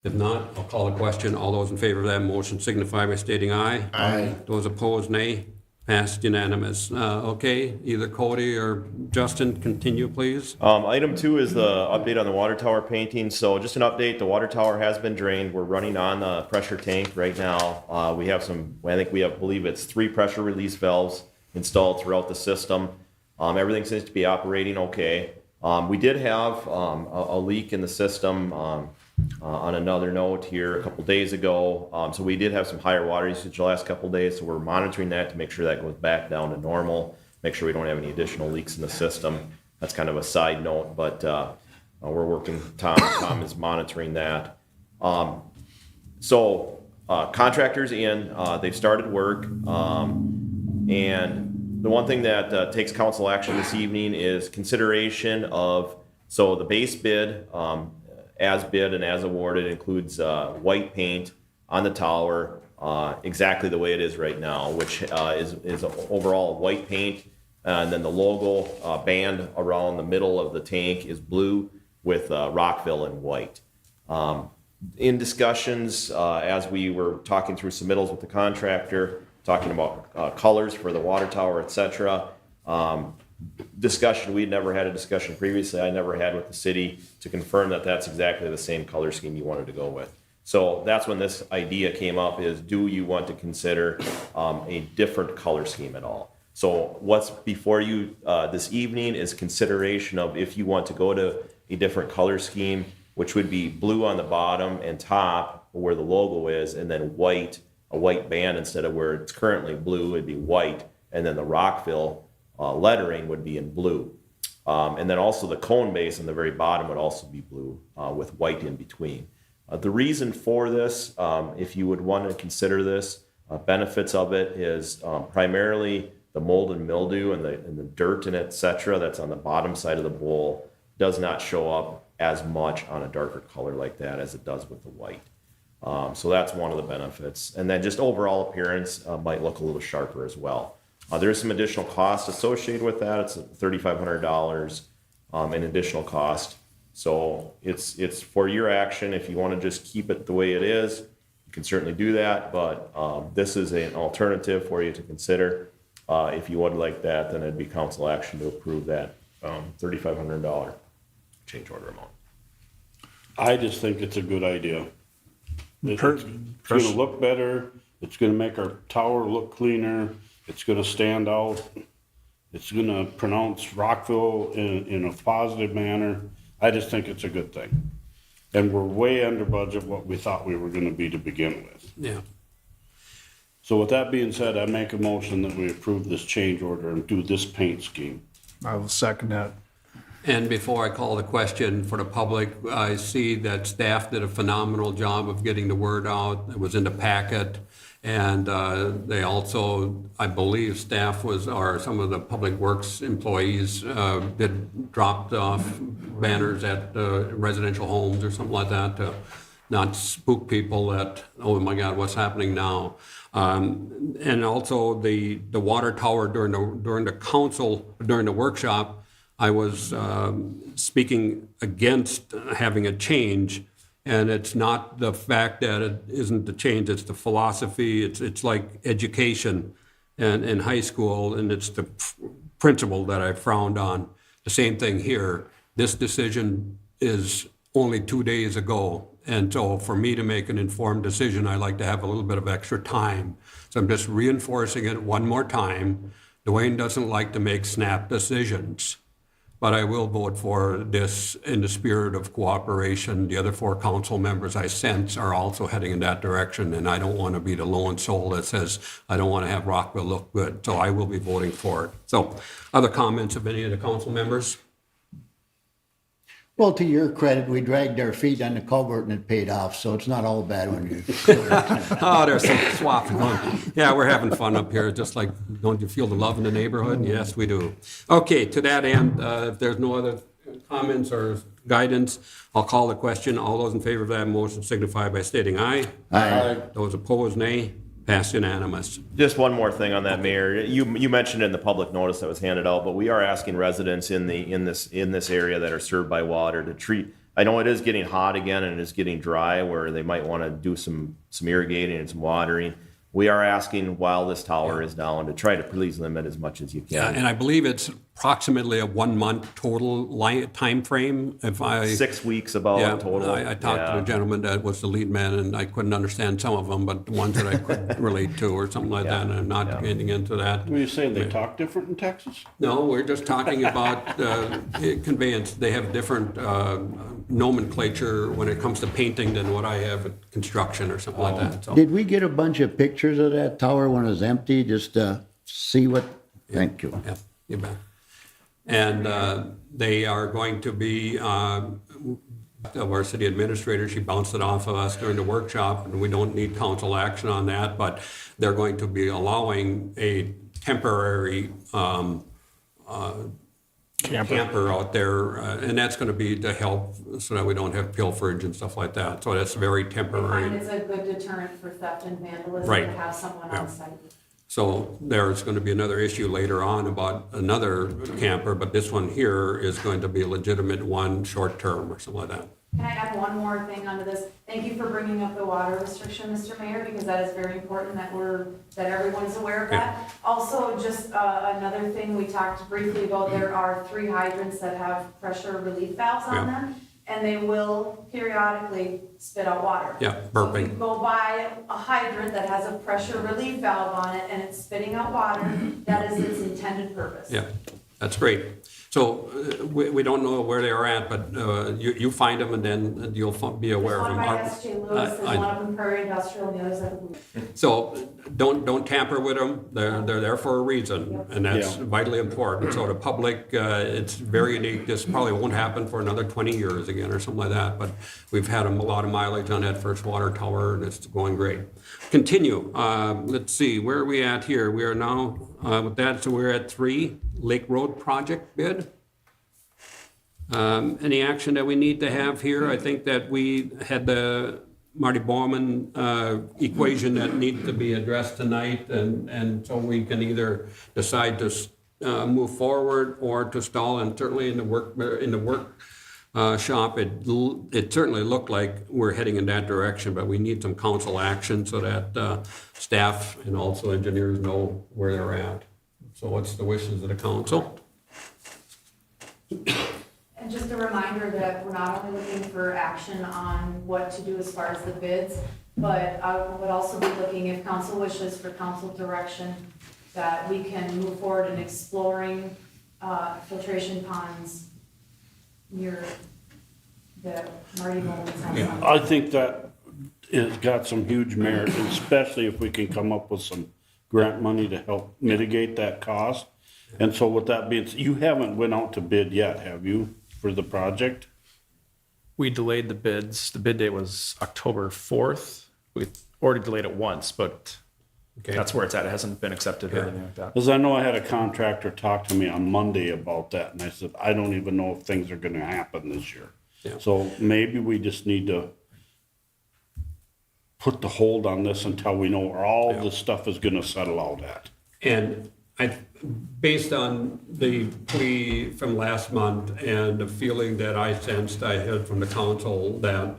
If not, I'll call the question. All those in favor of that motion signify by stating aye. Aye. Those opposed, nay. Passed unanimous. Okay, either Cody or Justin, continue, please. Item 2 is the update on the water tower painting. So just an update, the water tower has been drained. We're running on the pressure tank right now. We have believe it's 3 pressure release valves installed throughout the system. Everything seems to be operating okay. We did have a leak in the system on another note here a couple days ago. So we did have some higher water usage the last couple days. So we're monitoring that to make sure that goes back down to normal, make sure we don't have any additional leaks in the system. That's kind of a side note, but we're working, Tom is monitoring that. Contractors in, they've started work. And the one thing that takes council action this evening is consideration of, so the base bid, as bid and as awarded, includes white paint on the tower, exactly the way it is right now, which is overall white paint, and then the logo band around the middle of the tank is blue with Rockville in white. In discussions, as we were talking through submittals with the contractor, talking about colors for the water tower, etc. Discussion, we'd never had a discussion previously, I never had with the city to confirm that that's exactly the same color scheme you wanted to go with. So that's when this idea came up, is do you want to consider a different color scheme at all? So what's before you this evening is consideration of if you want to go to a different color scheme, which would be blue on the bottom and top where the logo is, and then white, a white band instead of where it's currently blue, it'd be white, and then the Rockville lettering would be in blue. And then also the cone base on the very bottom would also be blue with white in between. The reason for this, if you would want to consider this, benefits of it is primarily the mold and mildew and the dirt and et cetera that's on the bottom side of the bowl does not show up as much on a darker color like that as it does with the white. So that's one of the benefits. And then just overall appearance might look a little sharper as well. There is some additional cost associated with that. It's $3,500 in additional cost. So it's for your action. If you want to just keep it the way it is, you can certainly do that. But this is an alternative for you to consider. If you would like that, then it'd be council action to approve that $3,500 change order amount. I just think it's a good idea. It's going to look better. It's going to make our tower look cleaner. It's going to stand out. It's going to pronounce Rockville in a positive manner. I just think it's a good thing. And we're way under budget what we thought we were going to be to begin with. Yeah. So with that being said, I make a motion that we approve this change order and do this paint scheme. I will second that. And before I call the question for the public, I see that staff did a phenomenal job of getting the word out. It was in the packet. And they also, I believe, some of the public works employees dropped off banners at residential homes or something like that to not spook people that, oh my God, what's happening now? And also the water tower during the workshop, I was speaking against having a change. And it's not the fact that it isn't the change, it's the philosophy. It's like education in high school, and it's the principle that I frowned on. The same thing here. This decision is only 2 days ago. And so for me to make an informed decision, I like to have a little bit of extra time. So I'm just reinforcing it one more time. Dwayne doesn't like to make snap decisions. But I will vote for this in the spirit of cooperation. The other 4 council members I sense are also heading in that direction, and I don't want to be the lone soul that says I don't want to have Rockville look good. So I will be voting for it. So other comments of any of the council members? Well, to your credit, we dragged our feet on the culvert and it paid off, so it's not all bad when you. Oh, there's some swapping going. Yeah, we're having fun up here, just like, don't you feel the love in the neighborhood? Yes, we do. Okay, to that end, if there's no other comments or guidance, I'll call the question. All those in favor of that motion signify by stating aye. Aye. Those opposed, nay. Passed unanimous. Just one more thing on that, Mayor. You mentioned in the public notice that was handed out, but we are asking residents in this area that are served by water to treat I know it is getting hot again and it is getting dry where they might want to do some irrigating and some watering. We are asking while this tower is down to try to please limit as much as you can. Yeah, and I believe it's approximately a 1 month total time frame. If I 6 weeks about yeah, total. I talked to the gentleman that was the lead man, and I couldn't understand some of them, but the ones that I could relate to or something like that, and I'm not getting into that. What are you saying, they talk different in Texas? No, we're just talking about conveyance. They have different nomenclature when it comes to painting than what I have at construction or something like that. So. Did we get a bunch of pictures of that tower when it was empty, just to see what, thank you. Yeah, you bet. And they are going to be, of our city administrator, she bounced it off of us during the workshop, and we don't need council action on that, but they're going to be allowing a temporary camper out there, and that's going to be to help so that we don't have pilferage and stuff like that. So that's very I temporary. find it's a good deterrent for theft and vandalism Right. to have someone Yeah. on site. So there's going to be another issue later on about another camper, but this one here is going to be a legitimate one, short term or something like that. Can I add one more thing onto this? Thank you for bringing up the water restriction, Mr. Mayor, because that is very important that everyone is aware of that. Also, just another thing we talked briefly about, there are 3 hydrants that have pressure relief valves on Yeah. them, and they will periodically spit out water. Yeah, So if burping. you go by a hydrant that has a pressure relief valve on it and it's spitting out water, that is its intended purpose. Yeah, that's great. So we don't know where they are at, but you find them and then you'll be aware There's of one them. by S.J. Lewis, there's one up in Prairie Industrial, and the other's at the. So don't tamper with them. They're there for a reason, and that's Yeah. vitally important. So the public, it's very unique. This probably won't happen for another 20 years again or something like that, but we've had a lot of mileage on that first water tower, and it's going great. Continue. Let's see, where are we at here? We are now, with that, so we're at 3, Lake Road project bid. Any action that we need to have here? I think that we had the Marty Bauman equation that needs to be addressed tonight, and so we can either decide to move forward or to stall. And certainly in the workshop, it certainly looked like we're heading in that direction, but we need some council action so that staff and also engineers know where they're at. So what's the wishes of the council? And just a reminder that we're not only looking for action on what to do as far as the bids, but I would also be looking, if council wishes, for council direction, that we can move forward in exploring filtration ponds near the Marty Bowman's house. Yeah. I think that it's got some huge merit, especially if we can come up with some grant money to help mitigate that cost. And so with that being, you haven't went out to bid yet, have you, for the project? We delayed the bids. The bid date was October 4th. We already delayed it once, but Okay. that's where it's at. It hasn't been accepted or anything like that. Because I know I had a contractor talk to me on Monday about that, and I said, I don't even know if things are gonna happen this year. Yeah. So maybe we just need to put the hold on this until we know where all this stuff is gonna settle out at. And based on the plea from last month and the feeling that I sensed I had from the council that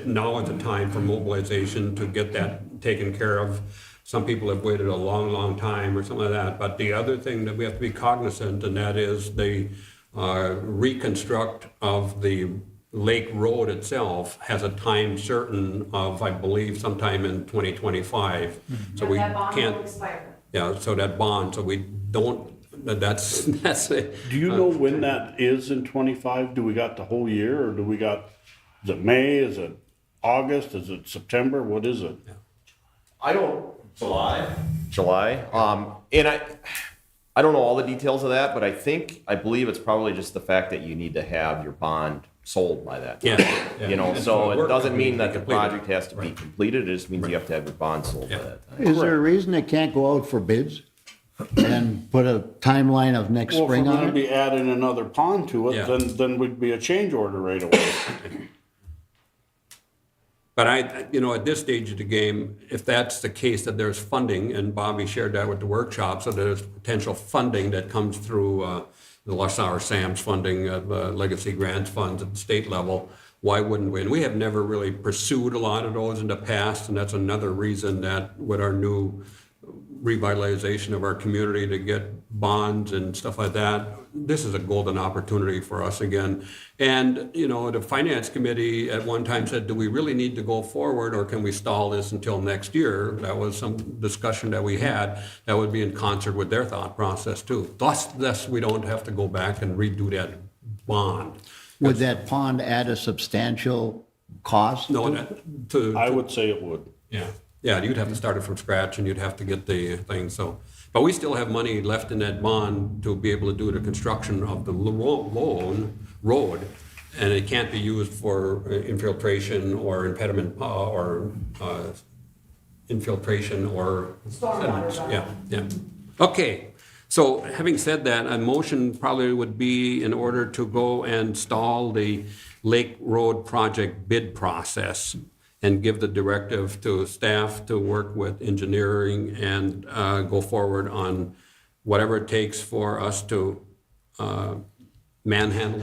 now is the time for mobilization to get that taken care of. Some people have waited a long, long time or something like that. But the other thing that we have to be cognizant, and that is the reconstruct of the Lake Road itself has a time certain of, I believe, sometime in 2025. So And we that bond can't. will expire. Yeah, so that bond, so we don't, that's it. Do you know when that is in 25? Do we got the whole year, or do we got, is it May, is it August, is it September, what is it? I don't. July. And I don't know all the details of that, but I believe it's probably just the fact that you need to have your bond sold by that time. Yeah. You know, And so the it work doesn't can be mean that the completed. project has to be completed, it just means you have to have your bond sold by Yeah. that time. Is there a reason it can't go out for bids and put a timeline of next Well, if we're spring gonna on it? be adding another pond to Yeah. it, then we'd be a change order right away. But at this stage of the game, if that's the case that there's funding, and Bobby shared that with the workshop, so there's potential funding that comes through the LaSalle Sam's funding, Legacy Grants funds at the state level, why wouldn't we? And we have never really pursued a lot of those in the past, and that's another reason that with our new revitalization of our community to get bonds and stuff like that, this is a golden opportunity for us again. And, you know, the finance committee at one time said, do we really need to go forward or can we stall this until next year? That was some discussion that we had that would be in concert with their thought process too. Thus we don't have to go back and redo that bond. Would that pond add a substantial cost? No, I would say it would. yeah, you'd have to start it from scratch and you'd have to get the thing, so. But we still have money left in that bond to be able to do the construction of the loan road. And it can't be used for infiltration or impediment, or infiltration or. Stormwater. Yeah. Okay, so having said that, a motion probably would be in order to go and stall the Lake Road project bid process and give the directive to staff to work with engineering and go forward on whatever it takes for us to manhandle